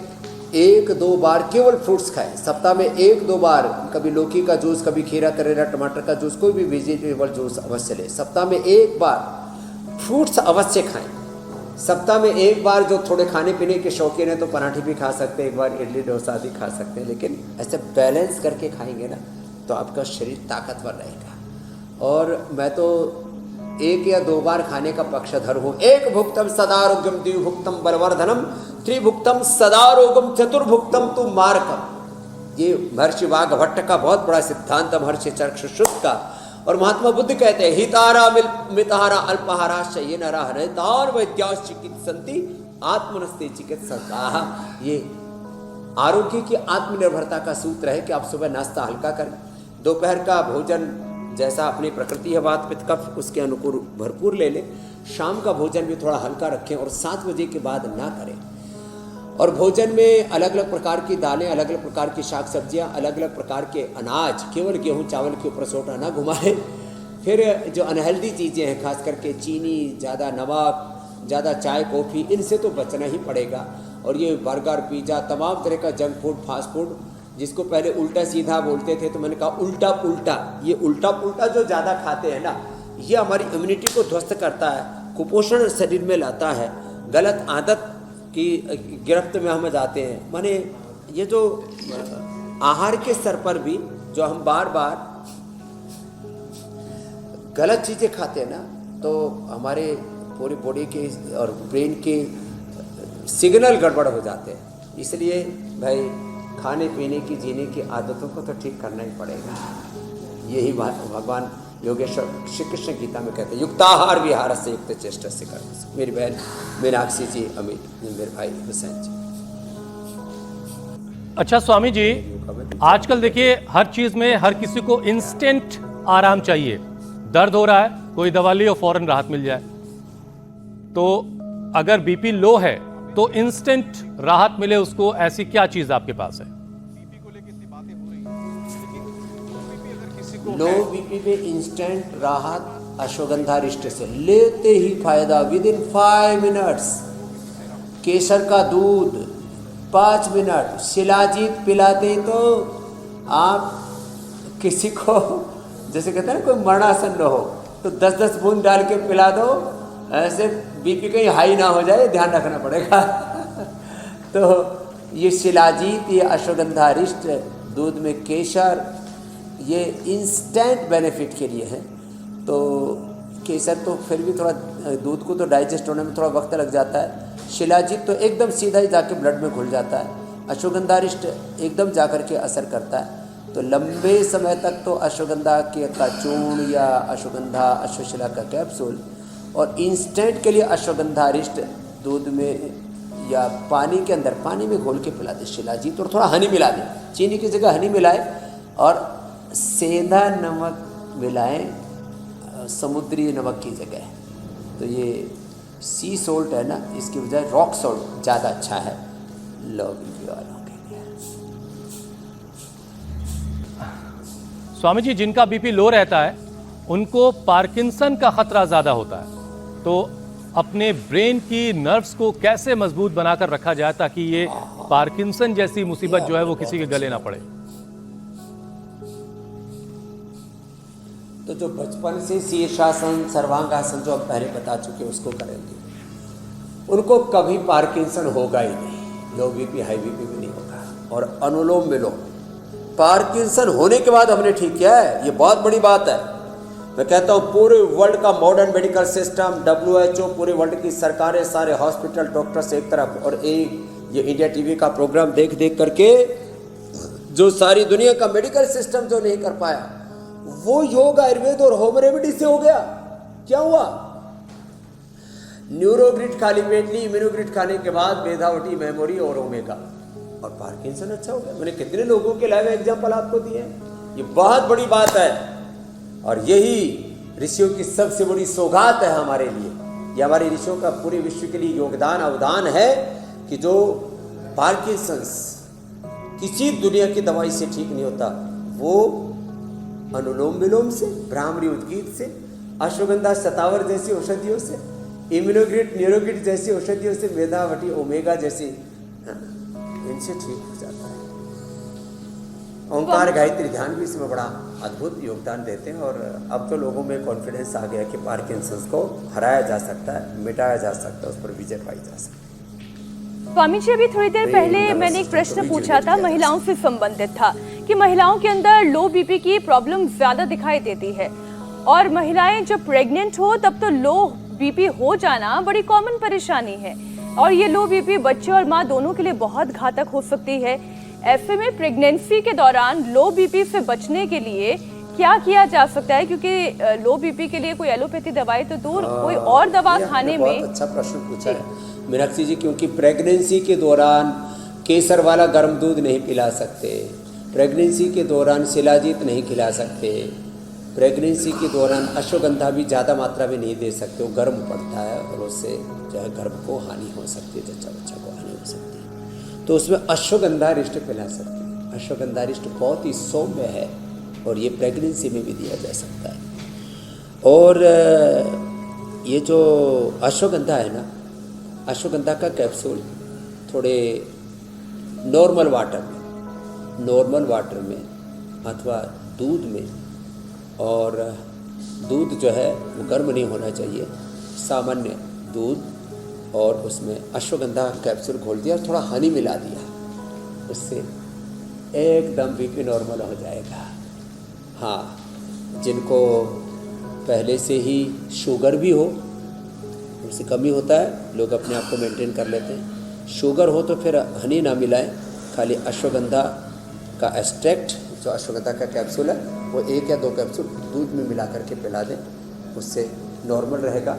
1-2 बार केवल फ्रूट्स खाएं। सप्ताह में 1-2 बार कभी लौकी का जूस, कभी खीरा, करेला, टमाटर का जूस, कोई भी वेजिटेबल जूस अवश्य लें। सप्ताह में 1 बार फ्रूट्स अवश्य खाएं। सप्ताह में 1 बार जो थोड़े खाने पीने के शौकीन है तो पराठे भी खा सकते हैं, 1 बार इडली डोसा आदि खा सकते हैं, लेकिन ऐसे बैलेंस करके खाएंगे ना तो आपका शरीर ताकतवर रहेगा। और मैं तो 1 या 2 बार खाने का पक्षधर हूँ। 1 भुक्तम सदारोग्यम, 2 भुक्तम बलवर्धनम, 3 भुक्तम सदारोगम, 4 भुक्तम तु मारकम। ये महर्षि वाघभट्ट का बहुत बड़ा सिद्धांत, महर्षि चरकशुश्रुत का। और महात्मा बुद्ध कहते हैं हितारा मिताहारा अल्पाहारा शय्य नरा हृतार वैद्यास चिकित्सन्ति आत्मनस्ते चिकित्सकाः। ये आरोग्य की आत्मनिर्भरता का सूत्र है कि आप सुबह नाश्ता हल्का करें, दोपहर का भोजन जैसा अपनी प्रकृति है वात पित्त कफ उसके अनुकूल भरपूर ले लें, शाम का भोजन भी थोड़ा हल्का रखें और 7 बजे के बाद ना करें। और भोजन में अलग अलग प्रकार की दालें, अलग अलग प्रकार की शाक सब्जियां, अलग अलग प्रकार के अनाज, केवल गेहूं चावल के ऊपर सोटा ना घुमाएं। फिर जो अनहेल्दी चीज़ें हैं, खास करके चीनी, ज़्यादा नमक, ज़्यादा चाय कॉफ़ी, इनसे तो बचना ही पड़ेगा। और ये बर्गर, पिज़्ज़ा, तमाम तरह का जंक फूड, फास्ट फूड, जिसको पहले उल्टा सीधा बोलते थे, तो मैंने कहा उल्टा पुल्टा, ये उल्टा पुल्टा जो ज़्यादा खाते हैं ना, ये हमारी इम्यूनिटी को ध्वस्त करता है, कुपोषण शरीर में लाता है, गलत आदत की गिरफ्त में हम जाते हैं। माने ये जो आहार के स्तर पर भी जो हम बार बार गलत चीज़ें खाते हैं ना, तो हमारे पूरी बॉडी के और ब्रेन के सिग्नल गड़बड़ हो जाते हैं। इसलिए भाई खाने पीने की, जीने की आदतों को तो ठीक करना ही पड़ेगा। यही बात भगवान योगेश्वर श्री कृष्ण गीता में कहते हैं युक्ताहार विहार से युक्त चेष्टा से कर। मेरी बहन मीनाक्षी जी, अमित, मेरे भाई हुसैन जी। अच्छा स्वामी जी, आजकल देखिए हर चीज में हर किसी को इंस्टेंट आराम चाहिए। दर्द हो रहा है, कोई दवा ली और फौरन राहत मिल जाए। तो अगर बीपी लो है तो इंस्टेंट राहत मिले उसको, ऐसी क्या चीज आपके पास है? लो बीपी में इंस्टेंट राहत अश्वगंधा रिष्ट से लेते ही फायदा विद इन 5 मिनट्स। केसर का दूध 5 मिनट, शिलाजीत पिलाते तो आप किसी को, जैसे कहते हैं ना कोई मरणासन न हो, तो 10-10 बूंद डाल के पिला दो, ऐसे बीपी कहीं हाई ना हो जाए, ध्यान रखना पड़ेगा। तो ये शिलाजीत, ये अश्वगंधा रिष्ट, दूध में केसर, ये इंस्टेंट बेनिफिट के लिए है। तो केसर तो फिर भी थोड़ा, दूध को तो डाइजेस्ट होने में थोड़ा वक्त लग जाता है। शिलाजीत तो एकदम सीधा ही जाके ब्लड में घुल जाता है। अश्वगंधारिष्ट एकदम जाकर के असर करता है। तो लंबे समय तक तो अश्वगंधा का चूर्ण या अश्वगंधा अश्वशिला का कैप्सूल, और इंस्टेंट के लिए अश्वगंधारिष्ट दूध में या पानी के अंदर पानी में घोल के पिला दें शिलाजीत, और थोड़ा हनी मिला दें, चीनी की जगह हनी मिलाएं, और सेंधा नमक मिलाएं समुद्री नमक की जगह। तो ये सी सोल्ट है ना, इसकी बजाय रॉक सोल्ट ज़्यादा अच्छा है लो बीपी वालों के लिए। स्वामी जी, जिनका बीपी लो रहता है उनको पार्किंसन का खतरा ज्यादा होता है, तो अपने ब्रेन की नर्व्स को कैसे मजबूत बनाकर रखा जाए ताकि ये पार्किंसन जैसी मुसीबत जो है वो किसी के गले ना पड़े? तो जो बचपन से शीर्षासन सर्वांगासन जो हम पहले बता चुके उसको करेंगे, उनको कभी पार्किंसन होगा ही नहीं, लो बीपी हाई बीपी भी नहीं होगा। और अनुलोम विलोम पार्किंसन होने के बाद हमने ठीक किया है, ये बहुत बड़ी बात है। मैं कहता हूँ पूरे वर्ल्ड का मॉडर्न मेडिकल सिस्टम, WHO, पूरे वर्ल्ड की सरकारें, सारे हॉस्पिटल, डॉक्टर्स एक तरफ, और एक ये इंडिया टीवी का प्रोग्राम देख देख करके जो सारी दुनिया का मेडिकल सिस्टम जो नहीं कर पाया, वो योग, आयुर्वेद और होम रेमेडी से हो गया। क्या हुआ? न्यूरोग्रिड खाली पेटली, इम्यूनोग्रिड खाने के बाद मेधावटी, मेमोरी और ओमेगा, और पार्किंसन अच्छा हो गया। मैंने कितने लोगों के लाइव एग्जाम्पल आपको दिए हैं। ये बहुत बड़ी बात है, और यही ऋषियों की सबसे बड़ी सौगात है हमारे लिए। ये हमारे ऋषियों का पूरे विश्व के लिए योगदान, अवदान है कि जो पार्किंसंस किसी दुनिया की दवाई से ठीक नहीं होता, वो अनुलोम विलोम से, ब्राह्मणी उद्गीत से, अश्वगंधा शतावर जैसी औषधियों से, इम्यूनोग्रिड न्यूरोग्रिड जैसी औषधियों से, मेधावटी ओमेगा जैसी, इनसे ठीक हो जाता है। ओंकार गायत्री ध्यान भी इसमें बड़ा अद्भुत योगदान देते हैं, और अब तो लोगों में कॉन्फिडेंस आ गया कि पार्किंसंस को हराया जा सकता है, मिटाया जा सकता है, उस पर विजय पाई जा सकती है। स्वामी जी, अभी थोड़ी देर पहले मैंने एक प्रश्न पूछा था, महिलाओं से संबंधित था, कि महिलाओं के अंदर लो बीपी की प्रॉब्लम ज्यादा दिखाई देती है, और महिलाएं जब प्रेग्नेंट हो तब तो लो बीपी हो जाना बड़ी कॉमन परेशानी है, और ये लो बीपी बच्चे और माँ दोनों के लिए बहुत घातक हो सकती है। ऐसे में प्रेगनेंसी के दौरान लो बीपी से बचने के लिए क्या किया जा सकता है? क्योंकि लो बीपी के लिए कोई एलोपैथी दवाई तो दूर, कोई और दवा खाने में। बहुत अच्छा प्रश्न पूछा है मीनाक्षी जी, क्योंकि प्रेगनेंसी के दौरान केसर वाला गर्म दूध नहीं पिला सकते, प्रेगनेंसी के दौरान शिलाजीत नहीं खिला सकते, प्रेगनेंसी के दौरान अश्वगंधा भी ज़्यादा मात्रा में नहीं दे सकते, वो गर्म पड़ता है और उससे जो है गर्भ को हानि हो सकती है, जच्चा बच्चा को हानि हो सकती है। तो उसमें अश्वगंधा रिष्ट पिला सकते हैं। अश्वगंधा रिष्ट बहुत ही सौम्य है, और ये प्रेगनेंसी में भी दिया जा सकता है। और ये जो अश्वगंधा है ना, अश्वगंधा का कैप्सूल थोड़े नॉर्मल वाटर में अथवा दूध में, और दूध जो है वो गर्म नहीं होना चाहिए, सामान्य दूध, और उसमें अश्वगंधा कैप्सूल घोल दिया और थोड़ा हनी मिला दिया, उससे एकदम बीपी नॉर्मल हो जाएगा। हाँ, जिनको पहले से ही शुगर भी हो, उससे कमी होता है, लोग अपने आप को मेंटेन कर लेते हैं। शुगर हो तो फिर हनी ना मिलाएं, खाली अश्वगंधा का एक्सट्रैक्ट, जो अश्वगंधा का कैप्सूल है, वो 1 या 2 कैप्सूल दूध में मिला करके पिला दें, उससे नॉर्मल रहेगा।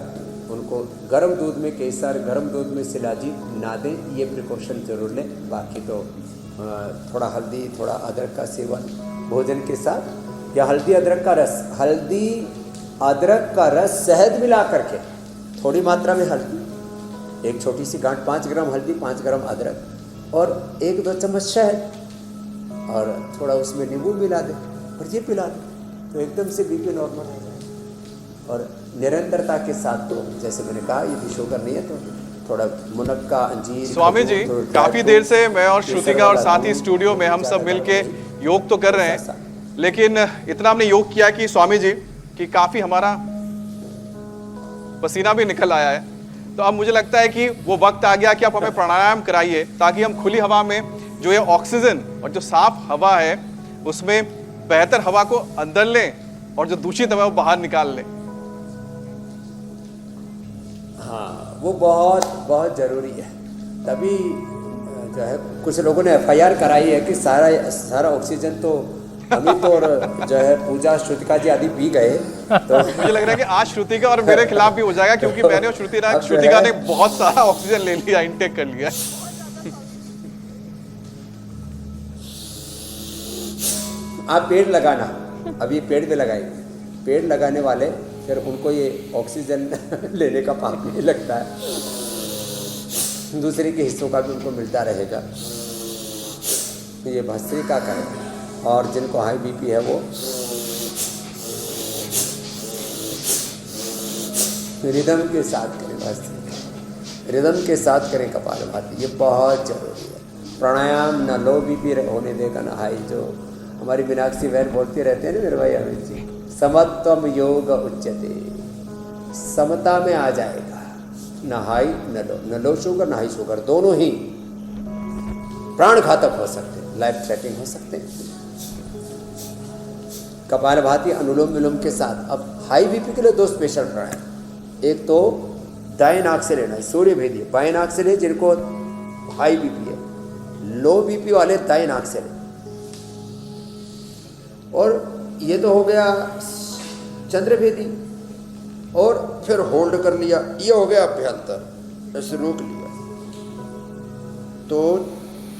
उनको गर्म दूध में केसर, गर्म दूध में शिलाजीत ना दें, ये प्रिकॉशन जरूर लें। बाकी तो थोड़ा हल्दी, थोड़ा अदरक का सेवन भोजन के साथ, या हल्दी अदरक का रस शहद मिला करके, थोड़ी मात्रा में हल्दी, एक छोटी सी गांठ, 5 ग्राम हल्दी, 5 ग्राम अदरक, और 1-2 चम्मच शहद, और थोड़ा उसमें नींबू मिला दें, और ये पिला दें, तो एकदम से बीपी नॉर्मल हो जाए। और निरंतरता के साथ, तो जैसे मैंने कहा, ये शुगर नहीं है तो थोड़ा मुनक्का, अंजीर। स्वामी जी, काफी देर से मैं और श्रुतिका और साथ ही स्टूडियो में हम सब मिलके योग तो कर रहे हैं, लेकिन इतना हमने योग किया कि स्वामी जी कि काफी हमारा पसीना भी निकल आया है। तो अब मुझे लगता है कि वो वक्त आ गया कि आप हमें प्राणायाम कराइए, ताकि हम खुली हवा में जो ये ऑक्सीजन और जो साफ हवा है उसमें बेहतर हवा को अंदर लें, और जो दूषित हवा है वो बाहर निकाल लें। हाँ, वो बहुत बहुत ज़रूरी है। तभी जो है कुछ लोगों ने FIR कराई है कि सारा ऑक्सीजन तो अमित और जो है पूजा श्रुतिका जी आदि पी गए, तो मुझे लग रहा है कि आज श्रुतिका और मेरे खिलाफ भी हो जाएगा, क्योंकि मैंने और अब जो है- श्रुतिका ने बहुत सारा ऑक्सीजन ले लिया, इनटेक कर लिया। आप पेड़ लगाना, अब ये पेड़ भी लगाएंगे, पेड़ लगाने वाले फिर उनको ये ऑक्सीजन लेने का पाप नहीं लगता है, दूसरे के हिस्सों का भी उनको मिलता रहेगा। ये भस्त्रिका करें, और जिनको हाई बीपी है वो रिदम के साथ करें, भस्त्रिका रिदम के साथ करें कपालभाति, ये बहुत जरूरी है। प्राणायाम न लो बीपी होने देगा न हाई, जो हमारी मीनाक्षी बहन बोलती रहते हैं ना मेरे भाई अमित जी, समत्वम योग उच्यते, समता में आ जाएगा, न हाई न लो शुगर न हाई शुगर, दोनों ही प्राण घातक हो सकते हैं, लाइफ थ्रेटनिंग हो सकते हैं। कपालभाति अनुलोम विलोम के साथ। अब हाई बीपी के लिए दो स्पेशल प्राणायाम, एक तो दाएं नाक से लेना है, सूर्य भेदी, बाएं नाक से ले जिनको हाई बीपी है, लो बीपी वाले दाएं नाक से ले। और ये तो हो गया चंद्रभेदी, और फिर होल्ड कर लिया, ये हो गया अभ्यंतर, ऐसे रोक लिया। तो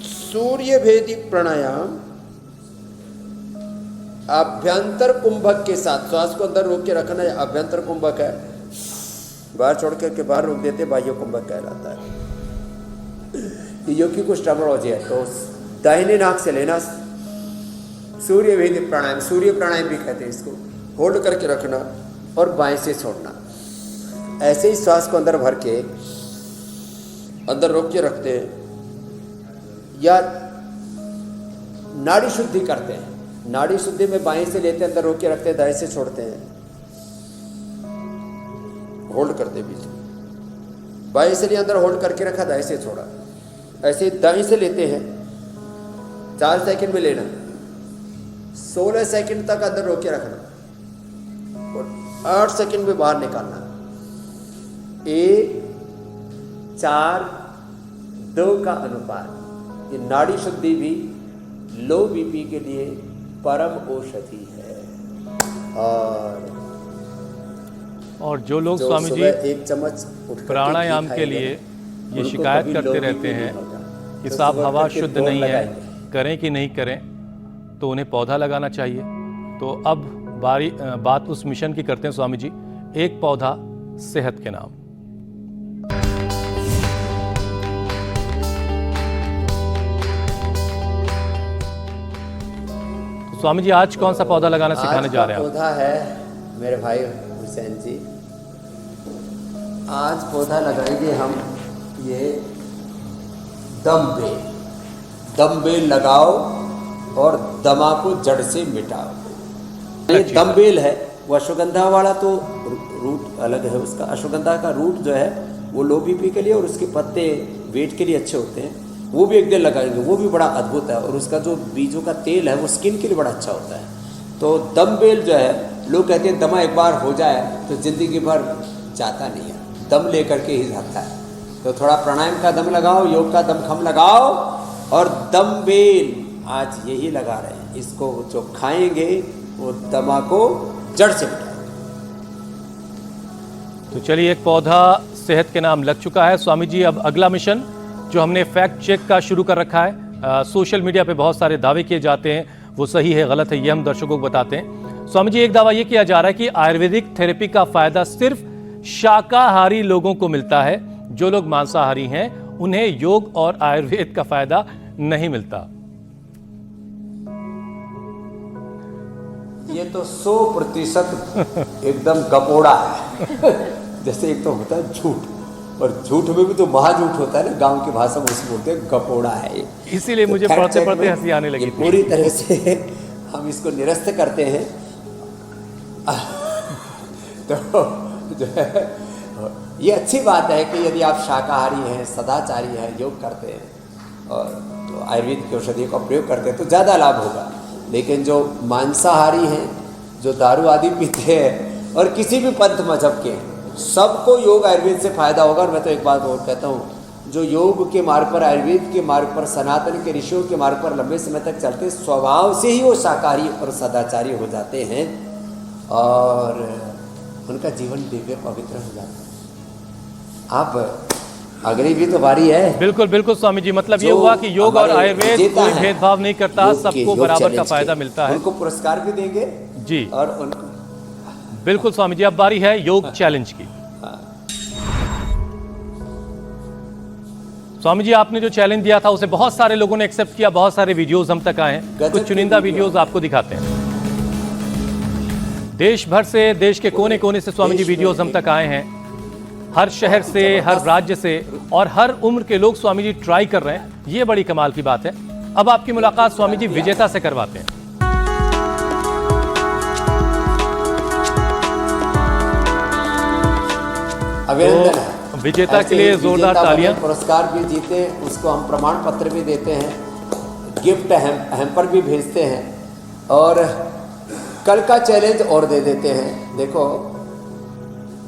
सूर्य भेदी प्राणायाम अभ्यंतर कुंभक के साथ, श्वास को अंदर रोक के रखना है, अभ्यंतर कुंभक है, बाहर छोड़ करके बाहर रोक देते, बाह्य कुंभक कहलाता है। योग की कुछ टर्मिनोलॉजी है। तो दाहिने नाक से लेना सूर्य भेदी प्राणायाम, सूर्य प्राणायाम भी कहते हैं इसको, होल्ड करके रखना और बाएं से छोड़ना। ऐसे ही श्वास को अंदर भर के अंदर रोक के रखते हैं, या नाड़ी शुद्धि करते हैं, नाड़ी शुद्धि में बाएं से लेते हैं, अंदर रोक के रखते हैं, दाएं से छोड़ते हैं, होल्ड करते बीच में, बाएं से लिए अंदर होल्ड करके रखा, दाएं से छोड़ा। ऐसे दाएं से लेते हैं, 4 सेकंड में लेना, 16 सेकंड तक अंदर रोक के रखना और 8 सेकंड में बाहर निकालना। 1, 4, 2 का अनुपात। ये नाड़ी शुद्धि भी लो बीपी के लिए परम औषधि है। और जो लोग जो स्वामी जी सुबह 1 चम्मच उठ करके प्राणायाम घी के लिए खाएंगे, ये उनको शिकायत कभी करते लो रहते बीपी हैं नहीं होगा। कि तो साहब सुबह हवा उठ के शुद्ध दौड़ नहीं है, लगाएंगे। करें कि नहीं करें, तो उन्हें पौधा लगाना चाहिए। तो अब बात उस मिशन की करते हैं स्वामी जी, एक पौधा सेहत के नाम। तो स्वामी जी आज कौन सा पौधा लगाना सिखाने जा रहे हैं आप? पौधा है मेरे भाई हुसैन जी, आज पौधा लगाएंगे हम ये दमबेल। दमबेल लगाओ और दमा को जड़ से मिटाओ। ये दमबेल है, वो अश्वगंधा वाला तो रूट अलग है उसका। अश्वगंधा का रूट जो है वो लो बीपी के लिए, और उसके पत्ते वेट के लिए अच्छे होते हैं, वो भी एक दिन लगाएंगे, वो भी बड़ा अद्भुत है। और उसका जो बीजों का तेल है वो स्किन के लिए बड़ा अच्छा होता है। तो दमबेल जो है, लोग कहते हैं दमा एक बार हो जाए तो जिंदगी भर जाता नहीं है, दम लेकर के ही जाता है। तो थोड़ा प्राणायाम का दम लगाओ, योग का दम खम लगाओ, और दमबेल आज यही लगा रहे हैं। इसको जो खाएंगे वो दमा को जड़ से मिटाएंगे। तो चलिए, एक पौधा सेहत के नाम लग चुका है। स्वामी जी अब अगला मिशन जो हमने फैक्ट चेक का शुरू कर रखा है, सोशल मीडिया पे बहुत सारे दावे किए जाते हैं, वो सही है गलत है ये हम दर्शकों को बताते हैं। स्वामी जी एक दावा ये किया जा रहा है कि आयुर्वेदिक थेरेपी का फायदा सिर्फ शाकाहारी लोगों को मिलता है, जो लोग मांसाहारी हैं उन्हें योग और आयुर्वेद का फायदा नहीं मिलता। ये तो 100% एकदम गपोड़ा है। जैसे एक तो होता है झूठ, और झूठ में भी तो महाझूठ होता है ना, गांव की भाषा में उसे बोलते हैं गपोड़ा है ये। इसीलिए मुझे fact पढ़ते check पढ़ते में हंसी आने लगी ये थी। पूरी तरह से हम इसको निरस्त करते हैं। तो जो है ये अच्छी बात है कि यदि आप शाकाहारी हैं, सदाचारी हैं, योग करते हैं और तो आयुर्वेद की औषधियों का प्रयोग करते हैं तो ज़्यादा लाभ होगा। लेकिन जो मांसाहारी हैं, जो दारू आदि पीते हैं, और किसी भी पंथ मजहब के, सबको योग आयुर्वेद से फायदा होगा। और मैं तो एक बात और कहता हूँ, जो योग के मार्ग पर, आयुर्वेद के मार्ग पर, सनातन के ऋषियों के मार्ग पर लंबे समय तक चलते, स्वभाव से ही वो शाकाहारी और सदाचारी हो जाते हैं। और उनका जीवन दिव्य पवित्र हो जाता है। अब अगली भी तो बारी है। बिल्कुल बिल्कुल स्वामी जी, मतलब ये जो हुआ कि योग और हमारे आयुर्वेद विजेता कोई हैं, भेदभाव नहीं करता, योग के, सबको योग बराबर का चैलेंज फायदा के। मिलता है। उनको पुरस्कार भी देंगे जी और उनको बिल्कुल स्वामी जी, अब बारी है योग चैलेंज की। स्वामी जी, आपने जो चैलेंज दिया था उसे बहुत सारे लोगों ने एक्सेप्ट किया, बहुत सारे वीडियोस हम तक आए हैं, गजब कुछ के चुनिंदा वीडियो। वीडियोस आपको दिखाते हैं। देश भर से, देश के कोने कोने से स्वामी जी देश में वीडियोस हम तक आए हैं, हर शहर से, हर राज्य से और हर उम्र के लोग स्वामी जी ट्राई कर रहे हैं। ये बड़ी कमाल की बात है। अब आपकी मुलाकात स्वामी जी विजेता से करवाते हैं। अभिनंदन है। तो विजेता के ऐसे लिए ही जोरदार विजेता तालियां। बने, पुरस्कार भी जीते, उसको हम प्रमाण पत्र भी देते हैं, गिफ्ट हैम्पर भी भेजते हैं और कल का चैलेंज और दे देते हैं। देखो,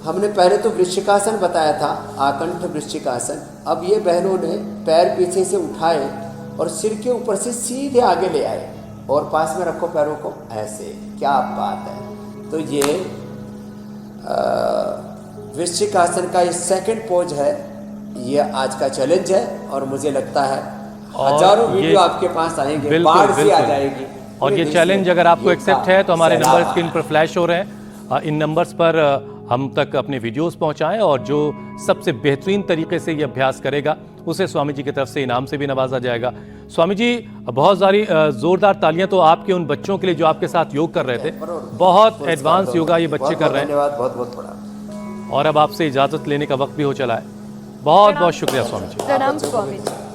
हमने पहले तो वृश्चिकासन बताया था, आकंठ वृश्चिकासन। अब ये बहनों ने पैर पीछे से उठाए और सिर के ऊपर से सीधे आगे ले आए और पास में रखो पैरों को, ऐसे। क्या बात है। तो ये वृश्चिकासन का ये सेकंड पोज है, ये आज का चैलेंज है और मुझे लगता है और हजारों ये- वीडियो आपके पास आएंगे, बिल्कुल, बाढ़ से आ बिल्कुल। जाएगी। और ये देश चैलेंज में अगर आपको योग एक्सेप्ट का है तो हमारे सैलाब नंबर स्क्रीन आ पर फ्लैश हो रहे हैं। इन नंबर्स पर हम तक अपने वीडियोस पहुंचाएं और जो सबसे बेहतरीन तरीके से ये अभ्यास करेगा उसे स्वामी जी की तरफ से इनाम से भी नवाजा जाएगा। स्वामी जी, बहुत सारी जोरदार तालियां तो आपके उन बच्चों के लिए जो आपके साथ योग कर रहे थे। बहुत एडवांस योगा ये बच्चे कर रहे हैं धन्यवाद, बहुत बहुत बड़ा। और अब आपसे इजाजत लेने का वक्त भी हो चला है। बहुत बहुत शुक्रिया स्वामी जी। प्रणाम स्वामी जी।